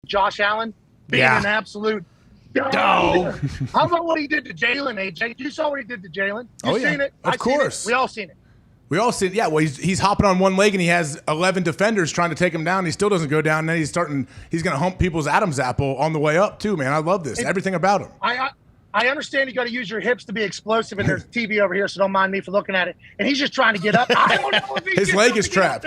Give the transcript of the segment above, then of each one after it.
Josh Allen being an absolute dog. How about what he did to Jalen, AJ? You saw what he did to Jalen. You seen it? Of course. We all seen it. We all see it. Yeah, well, he's hopping on one leg and he has 11 defenders trying to take him down. He still doesn't go down. And then he's going to hump people's Adam's apple on the way up too, man. I love this. Everything about him. I understand you got to use your hips to be explosive, and there's TV over here, so don't mind me for looking at it. And he's just trying to get up. I don't know if his leg is trapped.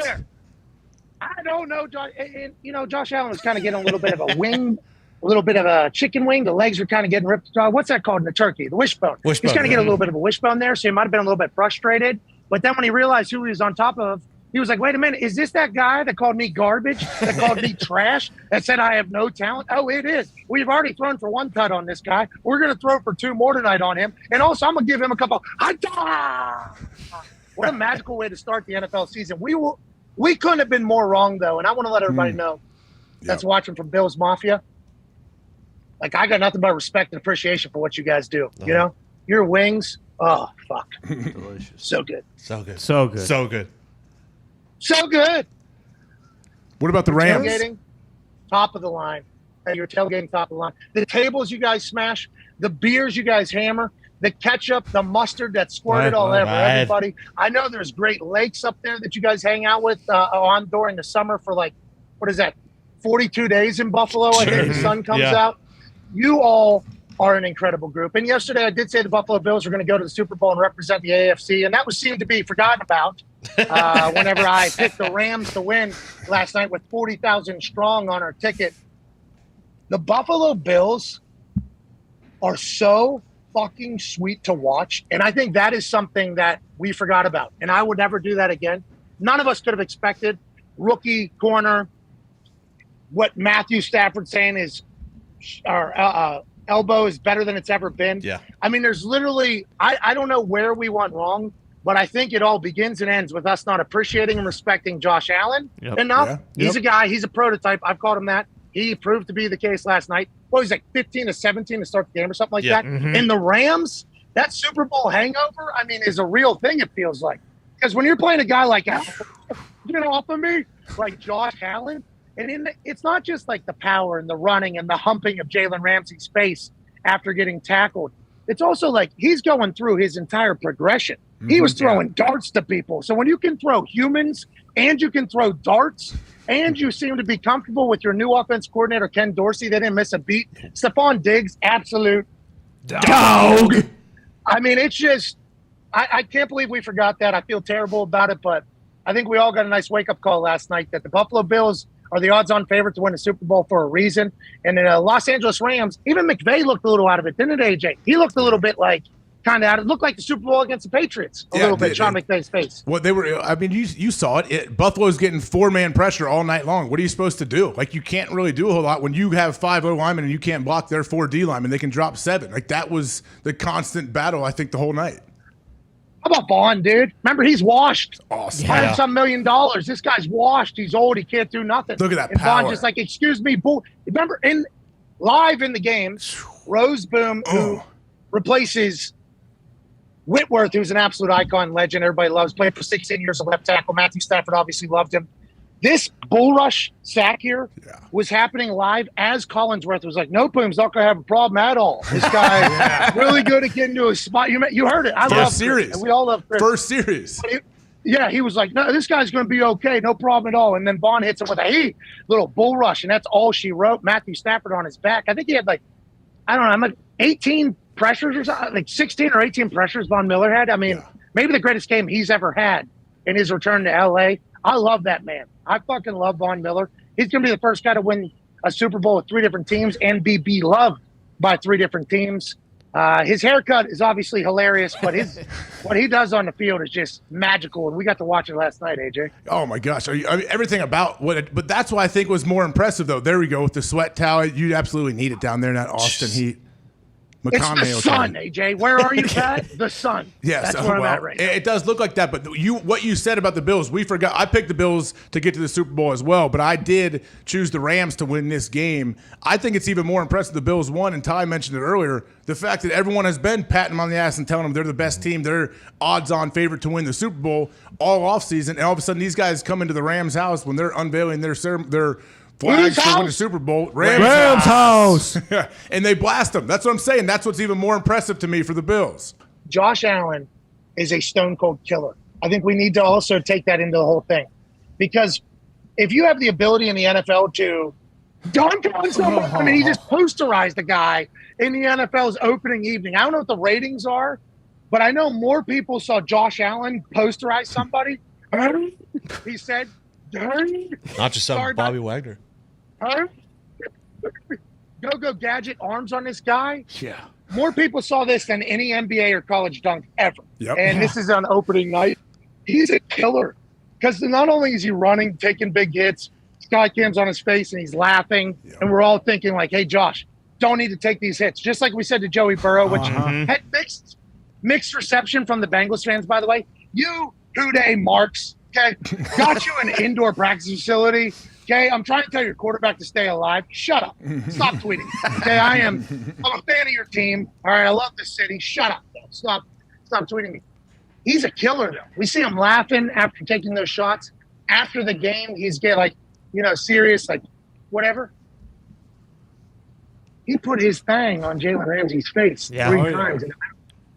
I don't know, and Josh Allen was kind of getting a little bit of a wing, a little bit of a chicken wing. The legs were kind of getting ripped. What's that called in the turkey? The wishbone. He's kind of getting a little bit of a wishbone there, so he might have been a little bit frustrated. But then when he realized who he was on top of, he was like, wait a minute, is this that guy that called me garbage, that called me trash, that said I have no talent? Oh, it is. We've already thrown for 1 tud on this guy. We're going to throw for 2 more tonight on him. And also, I'm going to give him a couple. What a magical way to start the NFL season. We couldn't have been more wrong, though. And I want to let everybody know that's watching from Bills Mafia. Like, I got nothing but respect and appreciation for what you guys do. You know, your wings. Oh, fuck. Delicious. So good. So good. So good. So good. So good. What about the Rams? Tailgating, top of the line. You're tailgating top of the line. The tables you guys smash, the beers you guys hammer, the ketchup, the mustard that squirted all over everybody. I know there's Great Lakes up there that you guys hang out with on during the summer for like, what is that, 42 days in Buffalo? I think the sun comes out. You all are an incredible group. And yesterday I did say the Buffalo Bills were going to go to the Super Bowl and represent the AFC, and that was seemed to be forgotten about whenever I picked the Rams to win last night with 40,000 strong on our ticket. The Buffalo Bills are so fucking sweet to watch, and I think that is something that we forgot about, and I would never do that again. None of us could have expected rookie corner. What Matthew Stafford's saying is our elbow is better than it's ever been. Yeah. I mean, there's literally, I don't know where we went wrong, but I think it all begins and ends with us not appreciating and respecting Josh Allen enough. Yeah. He's a guy, he's a prototype. I've called him that. He proved to be the case last night. Well, he's like 15 to 17 to start the game or something like that. Mm-hmm. And the Rams, that Super Bowl hangover, I mean, is a real thing, it feels like. Because when you're playing a guy like, get off of me, like Josh Allen, and it's not just like the power and the running and the humping of Jalen Ramsey's face after getting tackled. It's also like he's going through his entire progression. He was throwing darts to people. So when you can throw humans and you can throw darts and you seem to be comfortable with your new offense coordinator, Ken Dorsey, they didn't miss a beat. Stephon Diggs, absolute dog. I mean, it's just I can't believe we forgot that. I feel terrible about it, but I think we all got a nice wake-up call last night that the Buffalo Bills are the odds-on favorite to win the Super Bowl for a reason. And the Los Angeles Rams, even McVay looked a little out of it, didn't it, AJ? He looked a little bit like kind of out of it. Looked like the Super Bowl against the Patriots a little bit, Sean McVay's face. Well, they were. I mean, you saw it. Buffalo's getting 4-man pressure all night long. What are you supposed to do? Like, you can't really do a whole lot when you have 5 O linemen and you can't block their 4 D linemen. They can drop 7. Like, that was the constant battle, I think, the whole night. How about Vaughn, dude? Remember, he's washed. Awesome. $100-some million. This guy's washed. He's old. He can't do nothing. Look at that and power. Vaughn just like, excuse me, bull. Remember, live in the game, Rose Boom, who replaces Whitworth, who's an absolute icon, legend, everybody loves, played for 16 years of left tackle. Matthew Stafford obviously loved him. This bull rush sack here was happening live as Collinsworth was like, no, Boom's not going to have a problem at all. This guy really good at getting to his spot. You heard it. I love series. Chris, and we all love Chris. First series. He was like, no, this guy's going to be okay. No problem at all. And then Vaughn hits him with a little bull rush, and that's all she wrote. Matthew Stafford on his back. I think he had 18 pressures or something, like 16 or 18 pressures Von Miller had. I mean, maybe the greatest game he's ever had in his return to L.A. I love that man. I fucking love Von Miller. He's going to be the first guy to win a Super Bowl with 3 different teams and be beloved by 3 different teams. His haircut is obviously hilarious, but what he does on the field is just magical, and we got to watch it last night, AJ. Oh, my gosh. Everything about but that's what I think was more impressive, though. There we go with the sweat towel. You absolutely need it down there in that Austin heat. It's the sun, AJ. Where are you at? The sun. Yes, that's where I'm at right now. It does look like that, but what you said about the Bills, we forgot. I picked the Bills to get to the Super Bowl as well, but I did choose the Rams to win this game. I think it's even more impressive the Bills won, and Ty mentioned it earlier, the fact that everyone has been patting them on the ass and telling them they're the best team, they're odds-on favorite to win the Super Bowl all offseason, and all of a sudden these guys come into the Rams' house when they're unveiling their flags to win the Super Bowl. Rams house. And they blast them. That's what I'm saying. That's what's even more impressive to me for the Bills. Josh Allen is a stone cold killer. I think we need to also take that into the whole thing. Because if you have the ability in the NFL to dunk on someone, I mean, he just posterized the guy in the NFL's opening evening. I don't know what the ratings are, but I know more people saw Josh Allen posterize somebody. He said, not just some Bobby Wagner. Go gadget arms on this guy. Yeah. More people saw this than any NBA or college dunk ever. Yep. And this is on opening night. He's a killer because not only is he running, taking big hits, sky cams on his face, and he's laughing, and we're all thinking like, hey, Josh, don't need to take these hits. Just like we said to Joey Burrow, which had mixed reception from the Bengals fans, by the way. You, Houday Marks, okay, got you an indoor practice facility. Okay, I'm trying to tell your quarterback to stay alive. Shut up. Stop tweeting. Okay, I'm a fan of your team. All right, I love this city. Shut up, though. Stop tweeting me. He's a killer, though. We see him laughing after taking those shots. After the game, he's getting like, serious, like whatever. He put his thing on Jalen Ramsey's face 3 times.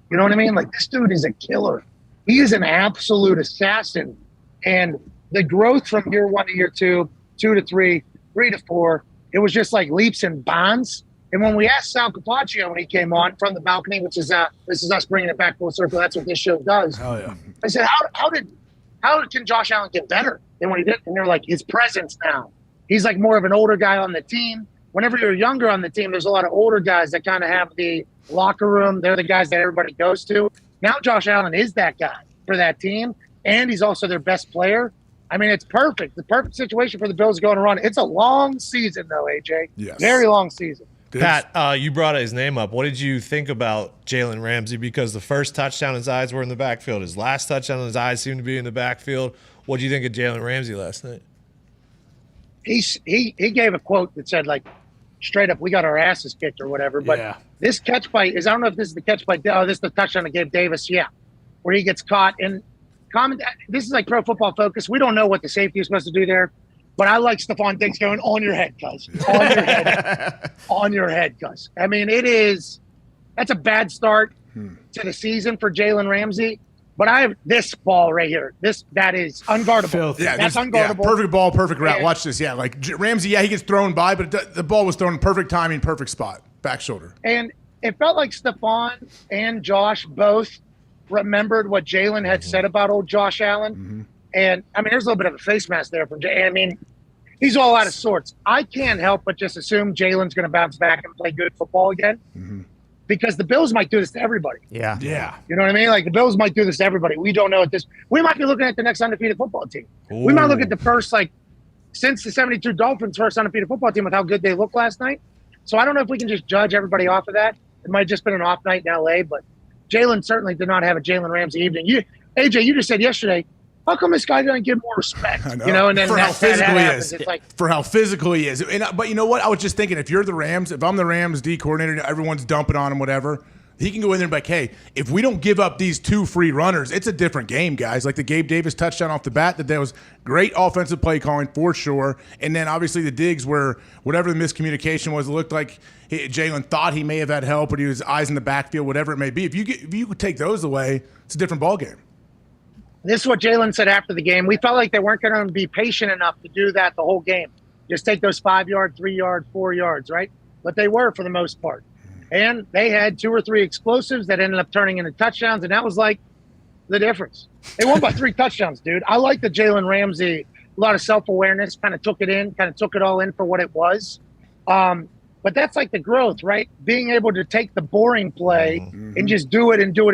You know what I mean? Like, this dude is a killer. He is an absolute assassin. And the growth from year 1 to year 2, 2 to 3, 3 to 4, it was just like leaps and bounds. And when we asked Sal Capaccio when he came on from the balcony, which is this is us bringing it back full circle. That's what this show does. Oh yeah. I said, how can Josh Allen get better than when he did? And they're like, his presence now. He's like more of an older guy on the team. Whenever you're younger on the team, there's a lot of older guys that kind of have the locker room. They're the guys that everybody goes to. Now Josh Allen is that guy for that team, and he's also their best player. I mean, it's perfect. The perfect situation for the Bills to go on a run. It's a long season, though, AJ. Yes. Very long season. Pat, you brought his name up. What did you think about Jalen Ramsey? Because the first touchdown, his eyes were in the backfield. His last touchdown, his eyes seemed to be in the backfield. What do you think of Jalen Ramsey last night? He gave a quote that said, like, straight up, we got our asses kicked or whatever. But this catch by I don't know if this is the catch by this is the touchdown that gave Davis, where he gets caught. And this is like Pro Football Focus. We don't know what the safety is supposed to do there. But I like Stephon Diggs going, on your head, cuz. On your head. On your head, cuz. I mean, that's a bad start to the season for Jalen Ramsey. But I have this ball right here. That is unguardable. Yeah, that's unguardable. Yeah, perfect ball, perfect route. Watch this. Yeah, like Ramsey, he gets thrown by, but the ball was thrown in perfect timing, perfect spot, back shoulder. And it felt like Stephon and Josh both remembered what Jalen had said about old Josh Allen. And, I mean, there's a little bit of a face mask there from Jay. I mean, he's all out of sorts. I can't help but just assume Jalen's going to bounce back and play good football again because the Bills might do this to everybody. Yeah. You know what I mean? Like, the Bills might do this to everybody. We don't know at this. We might be looking at the next undefeated football team. We might look at the first, since the 72 Dolphins' first undefeated football team with how good they looked last night. So I don't know if we can just judge everybody off of that. It might have just been an off night in L.A., but Jalen certainly did not have a Jalen Ramsey evening. AJ, you just said yesterday, how come this guy doesn't get more respect? I know. And then for how physical he is. It's like, for how physical he is. But you know what? I was just thinking, if you're the Rams, if I'm the Rams D coordinator, everyone's dumping on him, whatever, he can go in there and be like, hey, if we don't give up these 2 free runners, it's a different game, guys. Like the Gabe Davis touchdown off the bat, that was great offensive play calling for sure. And then obviously the Diggs where whatever the miscommunication was, it looked like Jalen thought he may have had help, but he was eyes in the backfield, whatever it may be. If you could take those away, it's a different ballgame. This is what Jalen said after the game. We felt like they weren't going to be patient enough to do that the whole game. Just take those 5-yard, 3-yard, 4 yards, right? But they were for the most part. And they had 2 or 3 explosives that ended up turning into touchdowns, and that was like the difference. They won by 3 touchdowns, dude. I like the Jalen Ramsey, a lot of self-awareness, kind of took it all in for what it was. But that's like the growth, right? Being able to take the boring play and just do it and do it and